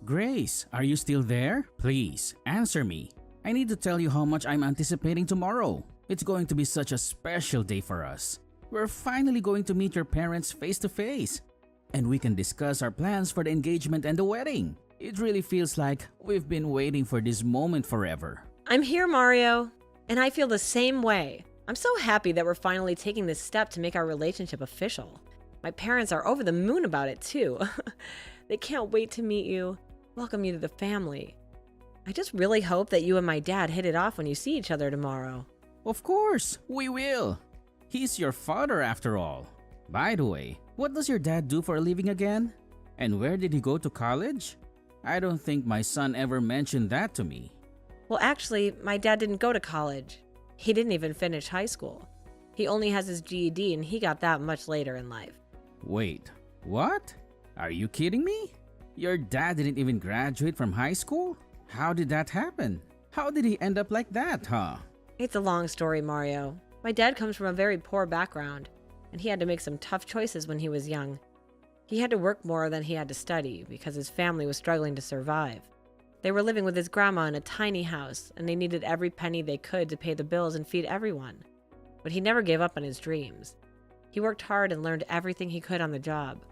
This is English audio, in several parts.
Grace, are you still there? Please, answer me. I need to tell you how much I'm anticipating tomorrow. It's going to be such a special day for us. We're finally going to meet your parents face to face. And we can discuss our plans for the engagement and the wedding. It really feels like we've been waiting for this moment forever. I'm here, Mario. And I feel the same way. I'm so happy that we're finally taking this step to make our relationship official. My parents are over the moon about it too. They can't wait to meet you, welcome you to the family. I just really hope that you and my dad hit it off when you see each other tomorrow. Of course, we will. He's your father after all. By the way, what does your dad do for a living again? And where did he go to college? I don't think my son ever mentioned that to me. Well, actually, my dad didn't go to college. He didn't even finish high school. He only has his GED and he got that much later in life. Wait, what? Are you kidding me? Your dad didn't even graduate from high school? How did that happen? How did he end up like that, huh? It's a long story, Mario. My dad comes from a very poor background, and he had to make some tough choices when he was young. He had to work more than he had to study because his family was struggling to survive. They were living with his grandma in a tiny house, and they needed every penny they could to pay the bills and feed everyone. But he never gave up on his dreams. He worked hard and learned everything he could on the job.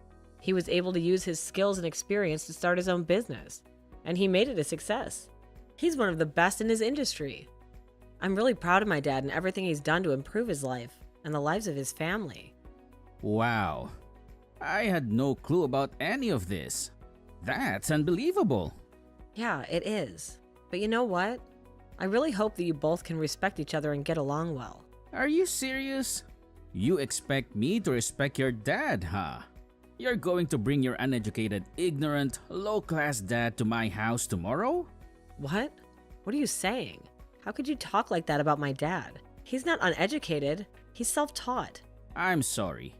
He was able to use his skills and experience to start his own business, and he made it a success. He's one of the best in his industry. I'm really proud of my dad and everything he's done to improve his life and the lives of his family. Wow. I had no clue about any of this. That's unbelievable. Yeah, it is. But you know what? I really hope that you both can respect each other and get along well. Are you serious? You expect me to respect your dad, huh? You're going to bring your uneducated, ignorant, low-class dad to my house tomorrow? What? What are you saying? How could you talk like that about my dad? He's not uneducated. He's self-taught. I'm sorry,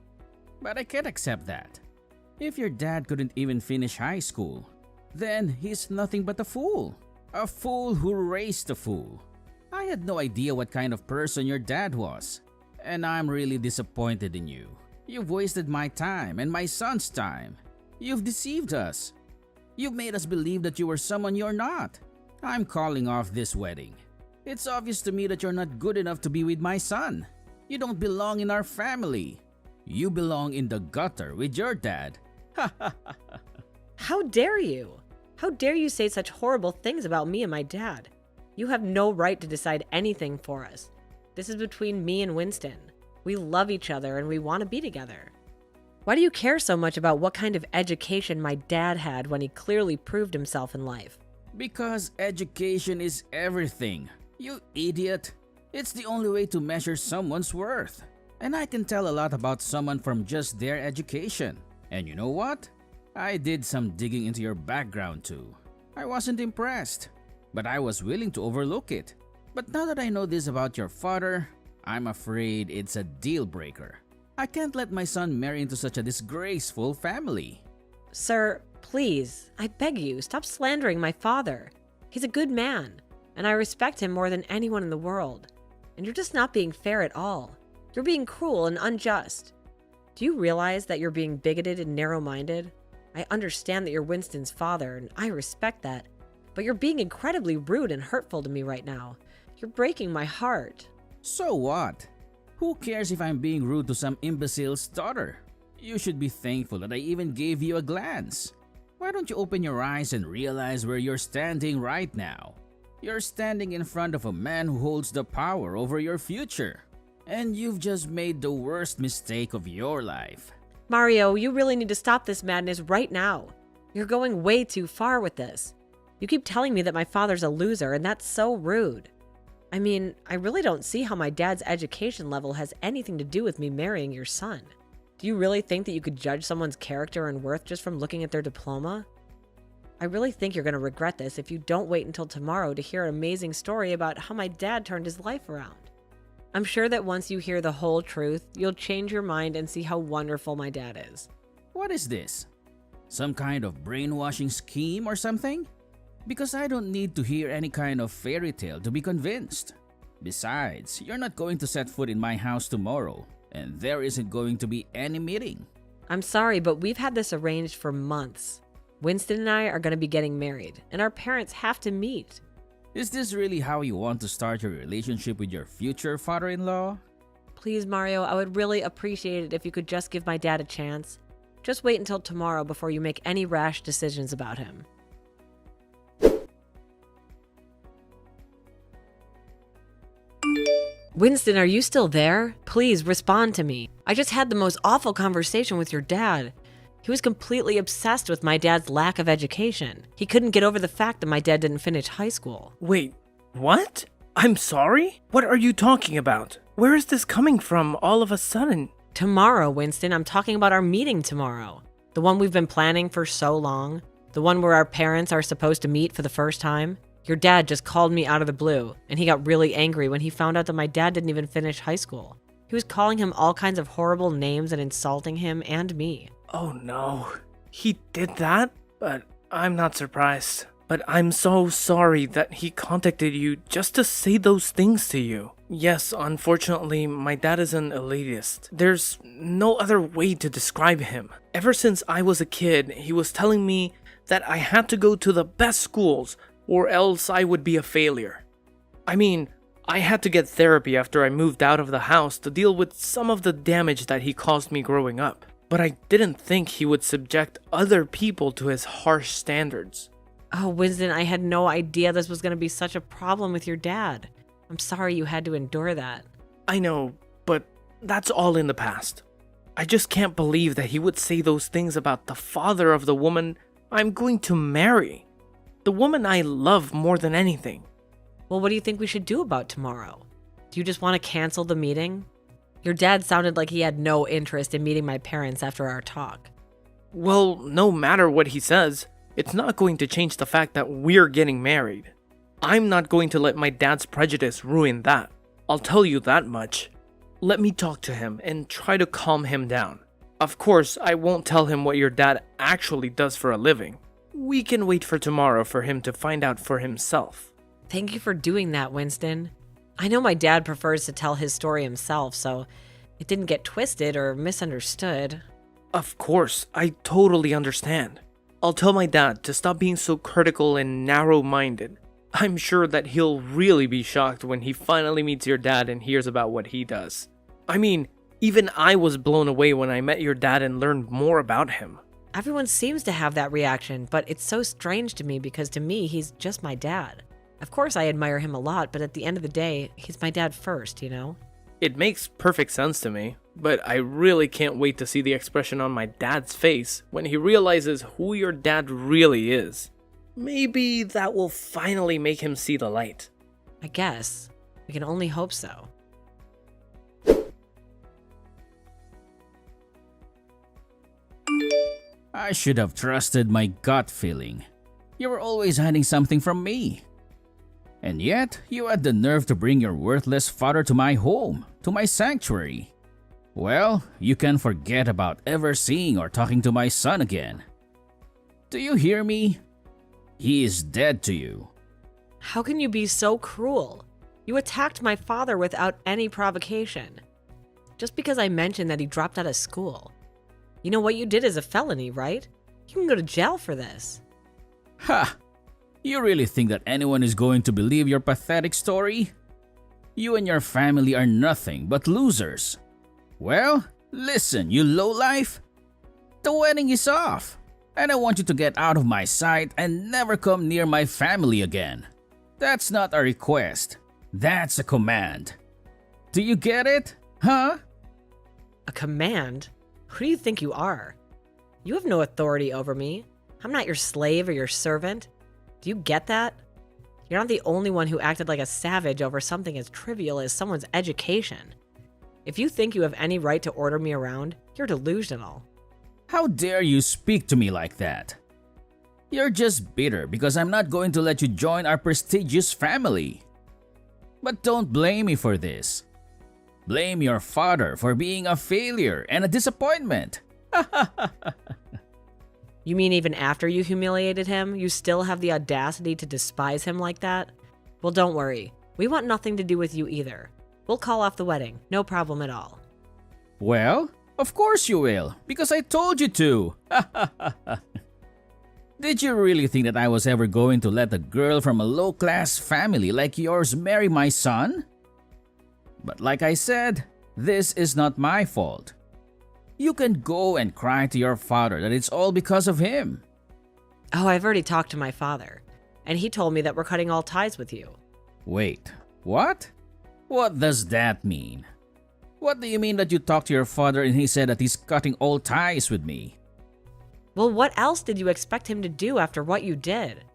but I can't accept that. If your dad couldn't even finish high school, then he's nothing but a fool. A fool who raised a fool. I had no idea what kind of person your dad was, and I'm really disappointed in you. You've wasted my time and my son's time. You've deceived us. You've made us believe that you were someone you're not. I'm calling off this wedding. It's obvious to me that you're not good enough to be with my son. You don't belong in our family. You belong in the gutter with your dad. How dare you? How dare you say such horrible things about me and my dad? You have no right to decide anything for us. This is between me and Winston. We love each other and we want to be together. Why do you care so much about what kind of education my dad had when he clearly proved himself in life? Because education is everything. You idiot. It's the only way to measure someone's worth. And I can tell a lot about someone from just their education. And you know what? I did some digging into your background too. I wasn't impressed, but I was willing to overlook it. But now that I know this about your father, I'm afraid it's a deal breaker. I can't let my son marry into such a disgraceful family. Sir, please, I beg you, stop slandering my father. He's a good man, and I respect him more than anyone in the world. And you're just not being fair at all. You're being cruel and unjust. Do you realize that you're being bigoted and narrow-minded? I understand that you're Winston's father, and I respect that. But you're being incredibly rude and hurtful to me right now. You're breaking my heart. So what? Who cares if I'm being rude to some imbecile's daughter? You should be thankful that I even gave you a glance. Why don't you open your eyes and realize where you're standing right now? You're standing in front of a man who holds the power over your future. And you've just made the worst mistake of your life. Mario, you really need to stop this madness right now. You're going way too far with this. You keep telling me that my father's a loser, and that's so rude. I mean, I really don't see how my dad's education level has anything to do with me marrying your son. Do you really think that you could judge someone's character and worth just from looking at their diploma? I really think you're going to regret this if you don't wait until tomorrow to hear an amazing story about how my dad turned his life around. I'm sure that once you hear the whole truth, you'll change your mind and see how wonderful my dad is. What is this? Some kind of brainwashing scheme or something? Because I don't need to hear any kind of fairy tale to be convinced. Besides, you're not going to set foot in my house tomorrow, and there isn't going to be any meeting. I'm sorry, but we've had this arranged for months. Winston and I are going to be getting married, and our parents have to meet. Is this really how you want to start your relationship with your future father-in-law? Please, Mario, I would really appreciate it if you could just give my dad a chance. Just wait until tomorrow before you make any rash decisions about him. Winston, are you still there? Please respond to me. I just had the most awful conversation with your dad. He was completely obsessed with my dad's lack of education. He couldn't get over the fact that my dad didn't finish high school. Wait, what? I'm sorry? What are you talking about? Where is this coming from all of a sudden? Tomorrow, Winston, I'm talking about our meeting tomorrow. The one we've been planning for so long. The one where our parents are supposed to meet for the first time. Your dad just called me out of the blue, and he got really angry when he found out that my dad didn't even finish high school. He was calling him all kinds of horrible names and insulting him and me. Oh no, he did that? But I'm not surprised. But I'm so sorry that he contacted you just to say those things to you. Yes, unfortunately, my dad is an elitist. There's no other way to describe him. Ever since I was a kid, he was telling me that I had to go to the best schools or else I would be a failure. I mean, I had to get therapy after I moved out of the house to deal with some of the damage that he caused me growing up. But I didn't think he would subject other people to his harsh standards. Oh, Winston, I had no idea this was going to be such a problem with your dad. I'm sorry you had to endure that. I know, but that's all in the past. I just can't believe that he would say those things about the father of the woman I'm going to marry. The woman I love more than anything. Well, what do you think we should do about tomorrow? Do you just want to cancel the meeting? Your dad sounded like he had no interest in meeting my parents after our talk. Well, no matter what he says, it's not going to change the fact that we're getting married. I'm not going to let my dad's prejudice ruin that. I'll tell you that much. Let me talk to him and try to calm him down. Of course, I won't tell him what your dad actually does for a living. We can wait for tomorrow for him to find out for himself. Thank you for doing that, Winston. I know my dad prefers to tell his story himself, so it didn't get twisted or misunderstood. Of course, I totally understand. I'll tell my dad to stop being so critical and narrow-minded. I'm sure that he'll really be shocked when he finally meets your dad and hears about what he does. I mean, even I was blown away when I met your dad and learned more about him. Everyone seems to have that reaction, but it's so strange to me because to me, he's just my dad. Of course, I admire him a lot, but at the end of the day, he's my dad first, you know? It makes perfect sense to me, but I really can't wait to see the expression on my dad's face when he realizes who your dad really is. Maybe that will finally make him see the light. I guess. We can only hope so. I should have trusted my gut feeling. You were always hiding something from me. And yet, you had the nerve to bring your worthless father to my home, to my sanctuary. Well, you can forget about ever seeing or talking to my son again. Do you hear me? He is dead to you. How can you be so cruel? You attacked my father without any provocation. Just because I mentioned that he dropped out of school. You know what you did is a felony, right? You can go to jail for this. Ha! You really think that anyone is going to believe your pathetic story? You and your family are nothing but losers. Well, listen, you lowlife. The wedding is off, and I want you to get out of my sight and never come near my family again. That's not a request. That's a command. Do you get it? Huh? A command? Who do you think you are? You have no authority over me. I'm not your slave or your servant. Do you get that? You're not the only one who acted like a savage over something as trivial as someone's education. If you think you have any right to order me around, you're delusional. How dare you speak to me like that? You're just bitter because I'm not going to let you join our prestigious family. But don't blame me for this. Blame your father for being a failure and a disappointment. You mean even after you humiliated him, you still have the audacity to despise him like that? Well, don't worry. We want nothing to do with you either. We'll call off the wedding. No problem at all. Well, of course you will, because I told you to. Did you really think that I was ever going to let a girl from a low-class family like yours marry my son? But like I said, this is not my fault. You can go and cry to your father that it's all because of him. Oh, I've already talked to my father, and he told me that we're cutting all ties with you. Wait, what? What does that mean? What do you mean that you talked to your father and he said that he's cutting all ties with me? Well, what else did you expect him to do after what you did?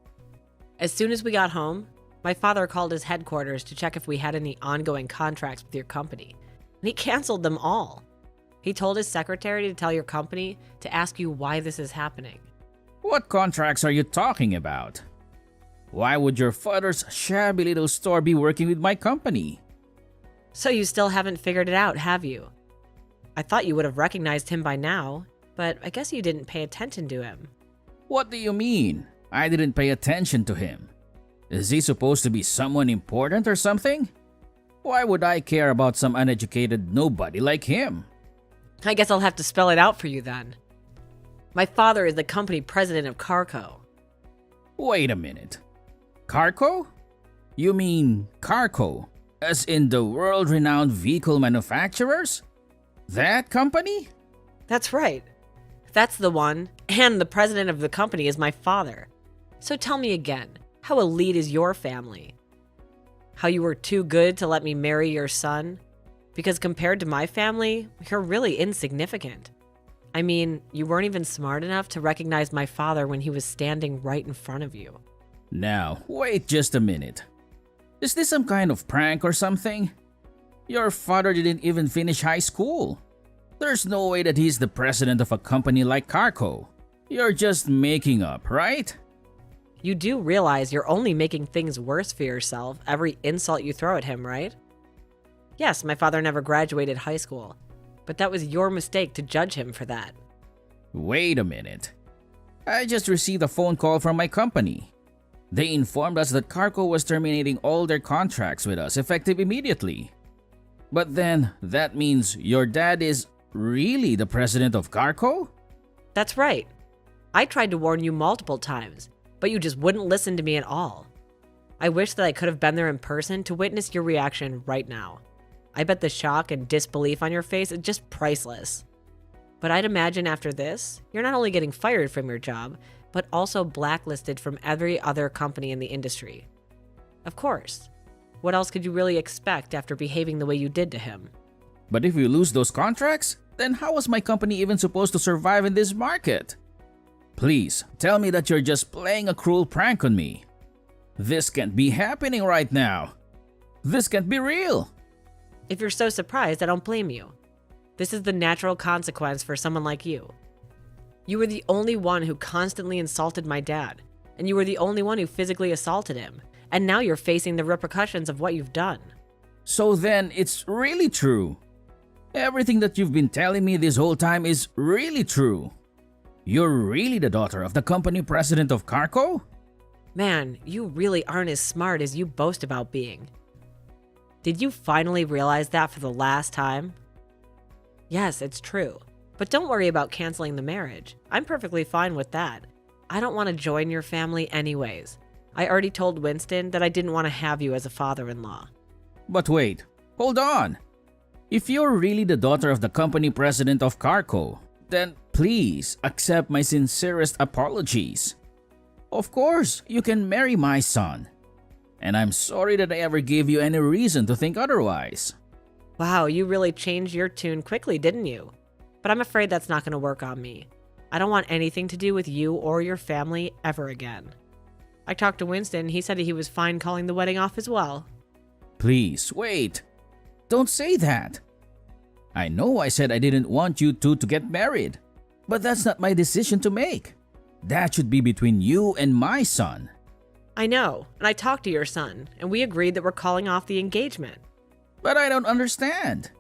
As soon as we got home, my father called his headquarters to check if we had any ongoing contracts with your company, and he canceled them all. He told his secretary to tell your company to ask you why this is happening. What contracts are you talking about? Why would your father's shabby little store be working with my company? So you still haven't figured it out, have you? I thought you would have recognized him by now, but I guess you didn't pay attention to him. What do you mean? I didn't pay attention to him. Is he supposed to be someone important or something? Why would I care about some uneducated nobody like him? I guess I'll have to spell it out for you then. My father is the company president of Carco. Wait a minute. Carco? You mean Carco, as in the world-renowned vehicle manufacturers? That company? That's right. That's the one, and the president of the company is my father. So tell me again, how elite is your family? How you were too good to let me marry your son? Because compared to my family, you're really insignificant. I mean, you weren't even smart enough to recognize my father when he was standing right in front of you. Now, wait just a minute. Is this some kind of prank or something? Your father didn't even finish high school. There's no way that he's the president of a company like Carco. You're just making up, right? You do realize you're only making things worse for yourself every insult you throw at him, right? Yes, my father never graduated high school, but that was your mistake to judge him for that. Wait a minute. I just received a phone call from my company. They informed us that Carco was terminating all their contracts with us effective immediately. But then, that means your dad is really the president of Carco? That's right. I tried to warn you multiple times, but you just wouldn't listen to me at all. I wish that I could have been there in person to witness your reaction right now. I bet the shock and disbelief on your face is just priceless. But I'd imagine after this, you're not only getting fired from your job, but also blacklisted from every other company in the industry. Of course. What else could you really expect after behaving the way you did to him? But if we lose those contracts, then how was my company even supposed to survive in this market? Please, tell me that you're just playing a cruel prank on me. This can't be happening right now. This can't be real. If you're so surprised, I don't blame you. This is the natural consequence for someone like you. You were the only one who constantly insulted my dad, and you were the only one who physically assaulted him, and now you're facing the repercussions of what you've done. So then, it's really true. Everything that you've been telling me this whole time is really true. You're really the daughter of the company president of Carco? Man, you really aren't as smart as you boast about being. Did you finally realize that for the last time? Yes, it's true. But don't worry about canceling the marriage. I'm perfectly fine with that. I don't want to join your family anyways. I already told Winston that I didn't want to have you as a father-in-law. But wait, hold on. If you're really the daughter of the company president of Carco, then please accept my sincerest apologies. Of course, you can marry my son. And I'm sorry that I ever gave you any reason to think otherwise. Wow, you really changed your tune quickly, didn't you? But I'm afraid that's not going to work on me. I don't want anything to do with you or your family ever again. I talked to Winston, he said he was fine calling the wedding off as well. Please, wait. Don't say that. I know I said I didn't want you two to get married, but that's not my decision to make. That should be between you and my son. I know, and I talked to your son, and we agreed that we're calling off the engagement. But I don't understand.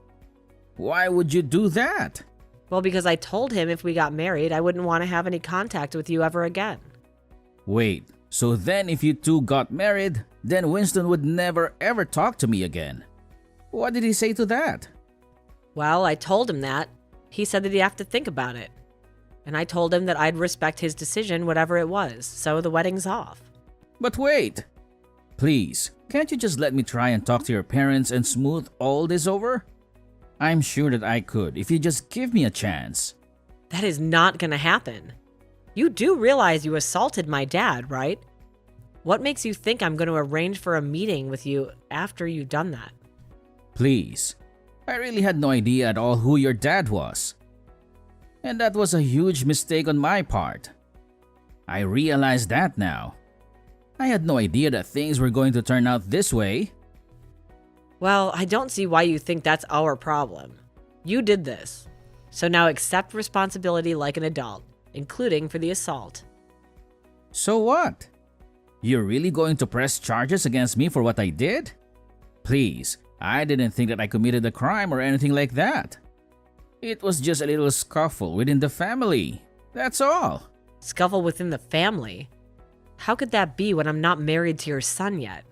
Why would you do that? Well, because I told him if we got married, I wouldn't want to have any contact with you ever again. Wait, so then if you two got married, then Winston would never ever talk to me again. What did he say to that? Well, I told him that. He said that he'd have to think about it. and I told him that I'd respect his decision, whatever it was, so the wedding's off. But wait! Please, can't you just let me try and talk to your parents and smooth all this over? I'm sure that I could if you just give me a chance. That is not gonna happen. You do realize you assaulted my dad, right? What makes you think I'm going to arrange for a meeting with you after you've done that? Please, I really had no idea at all who your dad was. And that was a huge mistake on my part. I realize that now. I had no idea that things were going to turn out this way. Well, I don't see why you think that's our problem. You did this. So now accept responsibility like an adult, including for the assault. So what? You're really going to press charges against me for what I did? Please, I didn't think that I committed a crime or anything like that. It was just a little scuffle within the family. That's all. Scuffle within the family? How could that be when I'm not married to your son yet?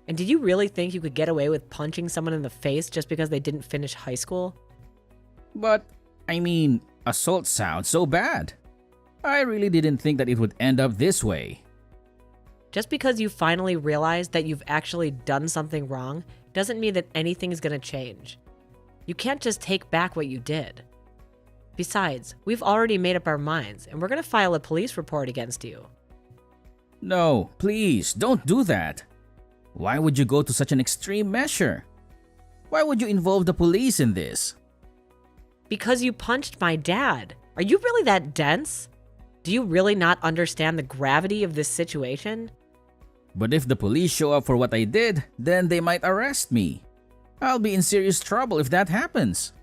And did you really think you could get away with punching someone in the face just because they didn't finish high school? But, assault sounds so bad. I really didn't think that it would end up this way. Just because you finally realize that you've actually done something wrong doesn't mean that anything's gonna change. You can't just take back what you did. Besides, we've already made up our minds and we're gonna file a police report against you. No, please, don't do that. Why would you go to such an extreme measure? Why would you involve the police in this? Because you punched my dad. Are you really that dense? Do you really not understand the gravity of this situation? But if the police show up for what I did, then they might arrest me. I'll be in serious trouble if that happens.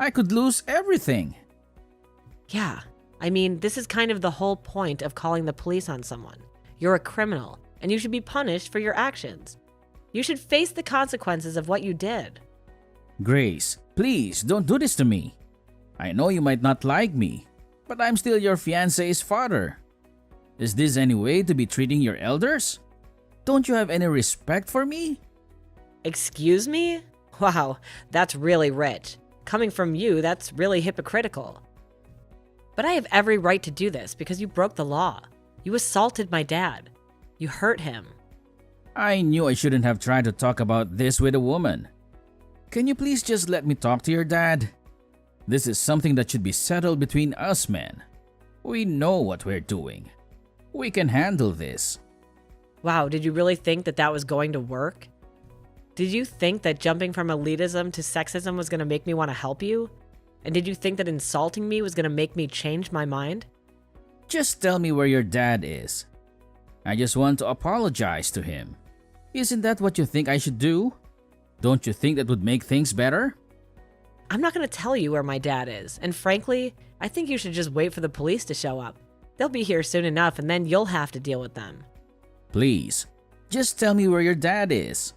I could lose everything. Yeah, this is kind of the whole point of calling the police on someone. You're a criminal, and you should be punished for your actions. You should face the consequences of what you did. Grace, please don't do this to me. I know you might not like me, but I'm still your fiancé's father. Is this any way to be treating your elders? Don't you have any respect for me? Excuse me? Wow, that's really rich. Coming from you, that's really hypocritical. But I have every right to do this because you broke the law. You assaulted my dad. You hurt him. I knew I shouldn't have tried to talk about this with a woman. Can you please just let me talk to your dad? This is something that should be settled between us men. We know what we're doing. We can handle this. Wow, did you really think that that was going to work? Did you think that jumping from elitism to sexism was going to make me want to help you? And did you think that insulting me was going to make me change my mind? Just tell me where your dad is. I just want to apologize to him. Isn't that what you think I should do? Don't you think that would make things better? I'm not going to tell you where my dad is, and frankly, I think you should just wait for the police to show up. They'll be here soon enough, and then you'll have to deal with them. Please, just tell me where your dad is.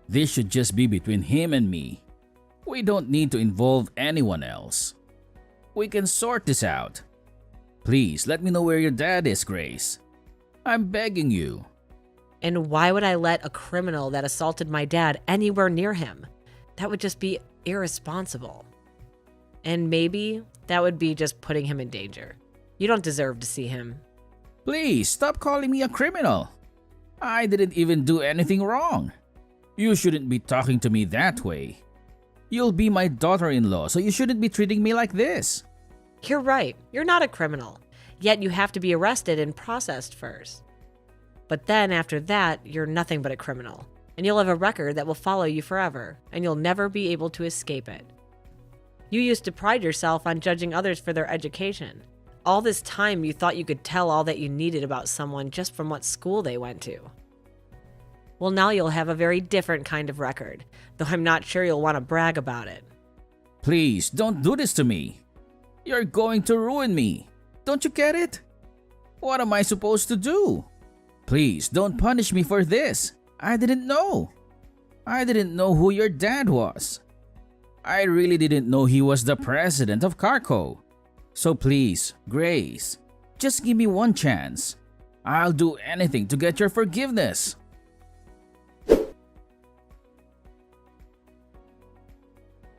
This should just be between him and me. We don't need to involve anyone else. We can sort this out. Please, let me know where your dad is, Grace. I'm begging you. And why would I let a criminal that assaulted my dad anywhere near him? That would just be irresponsible. And maybe that would be just putting him in danger. You don't deserve to see him. Please, stop calling me a criminal. I didn't even do anything wrong. You shouldn't be talking to me that way. You'll be my daughter-in-law, so you shouldn't be treating me like this. You're right. You're not a criminal. Yet you have to be arrested and processed first. But then after that, you're nothing but a criminal. And you'll have a record that will follow you forever, and you'll never be able to escape it. You used to pride yourself on judging others for their education. All this time you thought you could tell all that you needed about someone just from what school they went to. Well, now you'll have a very different kind of record, though I'm not sure you'll want to brag about it. Please, don't do this to me. You're going to ruin me. Don't you get it? What am I supposed to do? Please, don't punish me for this. I didn't know. I didn't know who your dad was. I really didn't know he was the president of Carco. So please, Grace, just give me one chance. I'll do anything to get your forgiveness.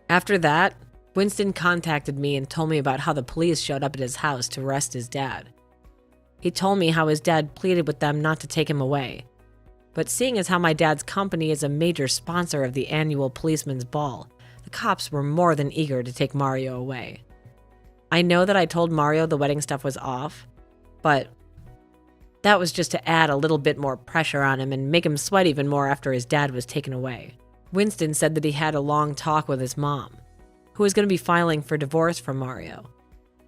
After that, Winston contacted me and told me about how the police showed up at his house to arrest his dad. He told me how his dad pleaded with them not to take him away. But seeing as how my dad's company is a major sponsor of the annual policeman's ball, the cops were more than eager to take Mario away. I know that I told Mario the wedding stuff was off, but that was just to add a little bit more pressure on him and make him sweat even more after his dad was taken away. Winston said that he had a long talk with his mom, who was going to be filing for divorce from Mario,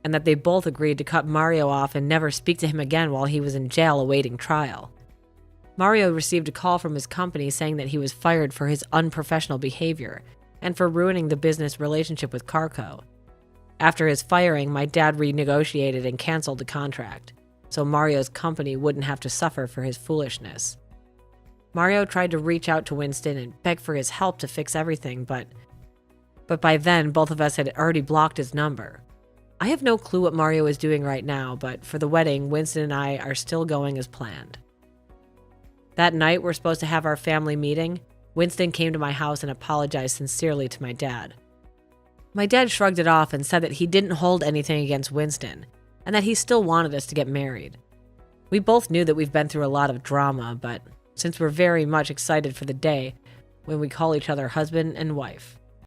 and that they both agreed to cut Mario off and never speak to him again while he was in jail awaiting trial. Mario received a call from his company saying that he was fired for his unprofessional behavior and for ruining the business relationship with Carco. After his firing, my dad renegotiated and canceled the contract, so Mario's company wouldn't have to suffer for his foolishness. Mario tried to reach out to Winston and beg for his help to fix everything, but by then, both of us had already blocked his number. I have no clue what Mario is doing right now, but for the wedding, Winston and I are still going as planned. That night, we're supposed to have our family meeting. Winston came to my house and apologized sincerely to my dad. My dad shrugged it off and said that he didn't hold anything against Winston, and that he still wanted us to get married. We both knew that we've been through a lot of drama, but since we're very much excited for the day when we call each other husband and wife.